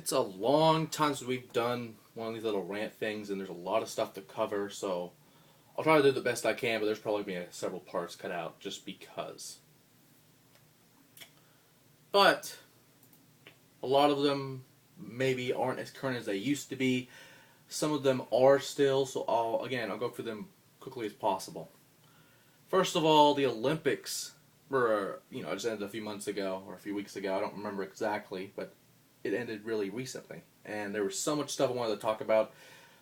it's a long time since we've done one of these little rant things, and there's a lot of stuff to cover, so I'll try to do the best I can, but there's probably going to be several parts cut out just because. But a lot of them maybe aren't as current as they used to be. Some of them are still, so I'll go through them quickly as possible. First of all, the Olympics were, just ended a few months ago, or a few weeks ago, I don't remember exactly, but it ended really recently. And there was so much stuff I wanted to talk about.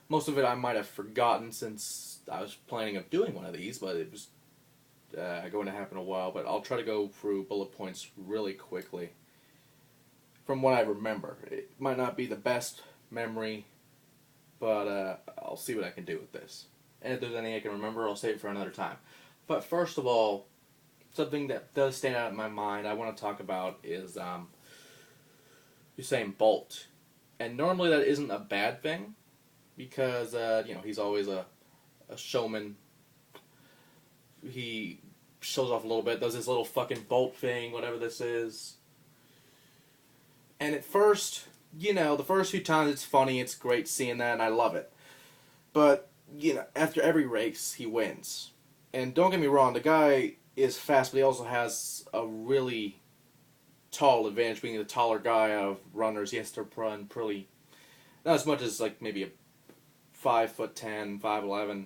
Most of it I might have forgotten since I was planning of doing one of these, but it was going to happen a while. But I'll try to go through bullet points really quickly from what I remember. It might not be the best memory, but I'll see what I can do with this. And if there's anything I can remember, I'll save it for another time. But first of all, something that does stand out in my mind I want to talk about is Usain Bolt. And normally that isn't a bad thing because, he's always a showman. He shows off a little bit, does this little fucking Bolt thing, whatever this is. And at first, the first few times it's funny, it's great seeing that, and I love it. But, after every race, he wins. And don't get me wrong, the guy is fast, but he also has a really tall advantage, being the taller guy of runners. He has to run pretty, not as much as like maybe a 5'10", 5'11"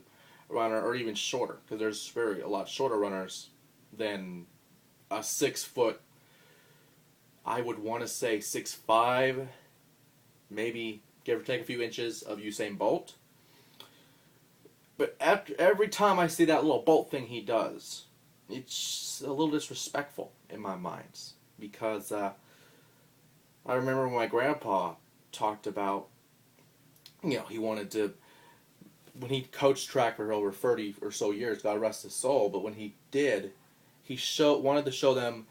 runner, or even shorter, because there's a lot shorter runners than a 6 foot. I would want to say 6'5", maybe give or take a few inches of Usain Bolt. But every time I see that little Bolt thing he does, it's a little disrespectful in my mind. Because I remember when my grandpa talked about, he wanted to, when he coached track for over 30 or so years, God rest his soul, but when he did, he wanted to show them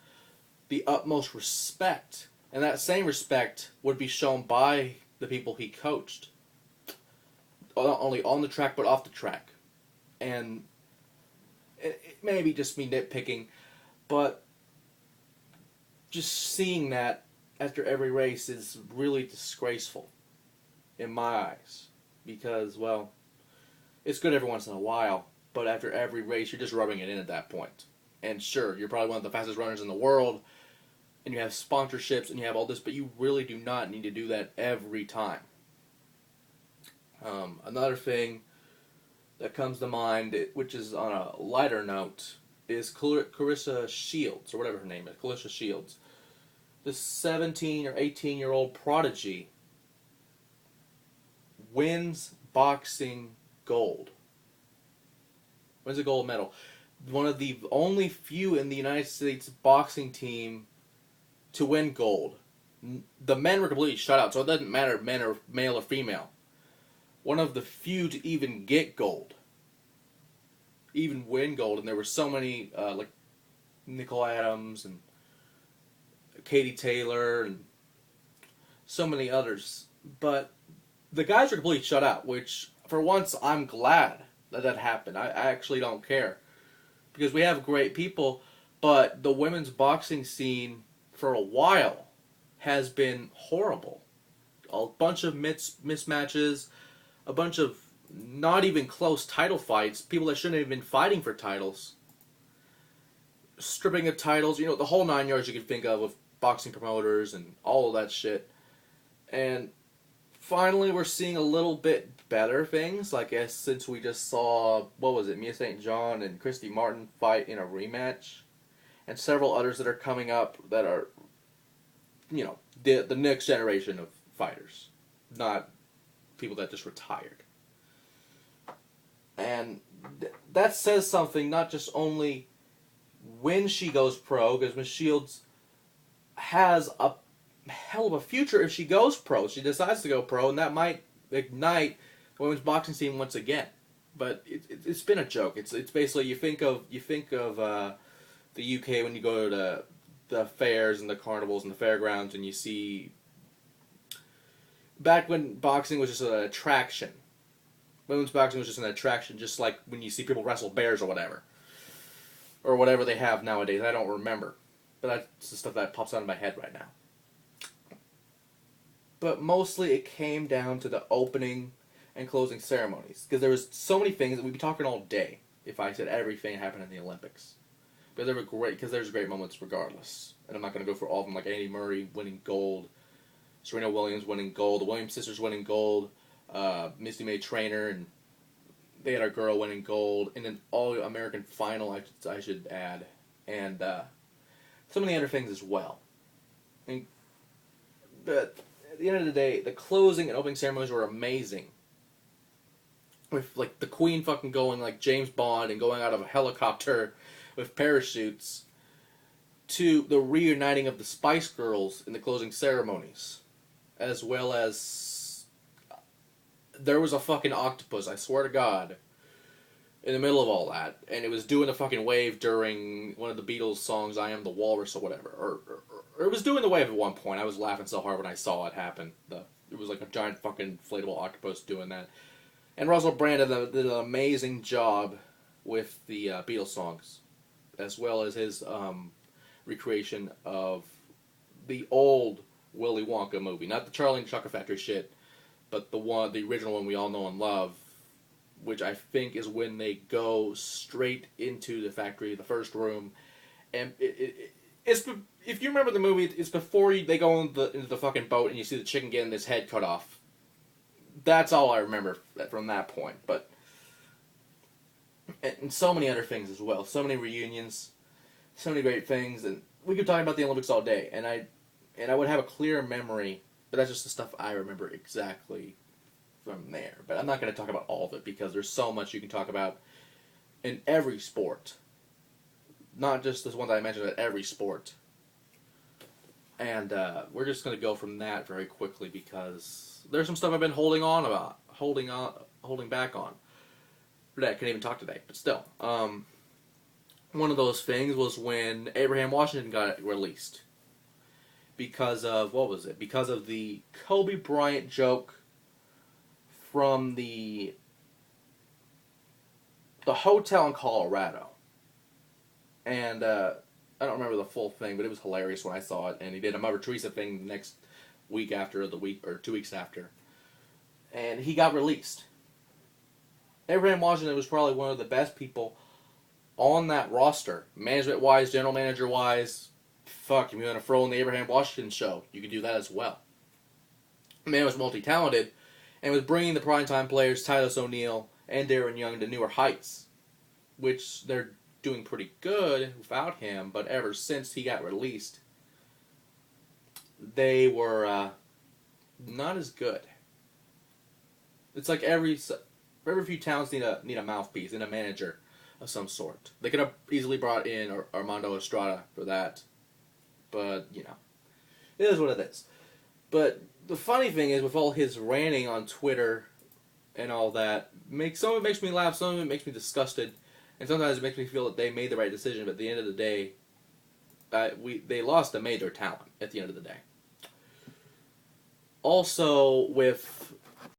the utmost respect. And that same respect would be shown by the people he coached. Not only on the track, but off the track. And it may be just me nitpicking, but just seeing that after every race is really disgraceful in my eyes. Because, well, it's good every once in a while, but after every race, you're just rubbing it in at that point. And sure, you're probably one of the fastest runners in the world, and you have sponsorships, and you have all this, but you really do not need to do that every time. Another thing that comes to mind, which is on a lighter note, is Clarissa Shields, or whatever her name is, Clarissa Shields. This 17 or 18-year-old prodigy wins boxing gold. Wins a gold medal. One of the only few in the United States boxing team to win gold. The men were completely shut out, so it doesn't matter if men are male or female. One of the few to even get gold. Even win gold. And there were so many, like Nicole Adams and Katie Taylor and so many others. But the guys were completely shut out, which for once I'm glad that happened. I actually don't care. Because we have great people, but the women's boxing scene for a while has been horrible. A bunch of mismatches, a bunch of not even close title fights, people that shouldn't have been fighting for titles, stripping of titles, the whole 9 yards you could think of boxing promoters and all of that shit. And finally we're seeing a little bit better things, like since we just saw, Mia St. John and Christy Martin fight in a rematch, and several others that are coming up that are, the next generation of fighters, not people that just retired. And that says something, not just only when she goes pro, because Miss Shields has a hell of a future if she goes pro. She decides to go pro, and that might ignite the women's boxing scene once again. But it's been a joke. It's basically, you think of the UK when you go to the fairs and the carnivals and the fairgrounds, and you see, back when boxing was just an attraction. Women's boxing was just an attraction, just like when you see people wrestle bears or whatever. Or whatever they have nowadays. I don't remember. But that's the stuff that pops out of my head right now. but mostly it came down to the opening and closing ceremonies. Because there was so many things that we'd be talking all day if I said everything that happened in the Olympics. But they were great, because there's great moments regardless. And I'm not going to go for all of them, like Andy Murray winning gold, Serena Williams winning gold, the Williams sisters winning gold, Misty May Trainer, and they had a girl winning gold, and an All-American final, I should add, and some of the other things as well. But at the end of the day, the closing and opening ceremonies were amazing. With, like, the Queen fucking going like James Bond and going out of a helicopter with parachutes, to the reuniting of the Spice Girls in the closing ceremonies. As well as, there was a fucking octopus, I swear to God, in the middle of all that, and it was doing a fucking wave during one of the Beatles songs, I Am the Walrus or whatever, or it was doing the wave at one point. I was laughing so hard when I saw it happen. It was like a giant fucking inflatable octopus doing that. And Russell Brand did an amazing job with the Beatles songs, as well as his recreation of the old Willy Wonka movie, not the Charlie and the Chocolate Factory shit, but the original one we all know and love, which I think is when they go straight into the factory, the first room, and it's if you remember the movie, it's before they go into the fucking boat and you see the chicken getting his head cut off. That's all I remember from that point, but and so many other things as well, so many reunions, so many great things, and we could talk about the Olympics all day, and I would have a clear memory, but that's just the stuff I remember exactly from there. But I'm not going to talk about all of it, because there's so much you can talk about in every sport. Not just this one that I mentioned, but every sport. And we're just going to go from that very quickly, because there's some stuff I've been holding back on. I couldn't even talk today, but still. One of those things was when Abraham Washington got released. Because of, what was it? Because of the Kobe Bryant joke from the hotel in Colorado. And I don't remember the full thing, but it was hilarious when I saw it. And he did a Mother Teresa thing the next week after, or 2 weeks after. And he got released. Abraham Washington was probably one of the best people on that roster. Management-wise, general manager-wise. Fuck, if you want to throw in the Abraham Washington show, you could do that as well. The man was multi-talented, and was bringing the primetime players Titus O'Neil and Darren Young to newer heights, which they're doing pretty good without him, but ever since he got released, they were not as good. It's like every few towns need a mouthpiece and a manager of some sort. They could have easily brought in Armando Estrada for that, but, you know, it is what it is. But the funny thing is, with all his ranting on Twitter and all that, some of it makes me laugh, some of it makes me disgusted, and sometimes it makes me feel that they made the right decision, but at the end of the day, they lost and made their talent at the end of the day. Also, with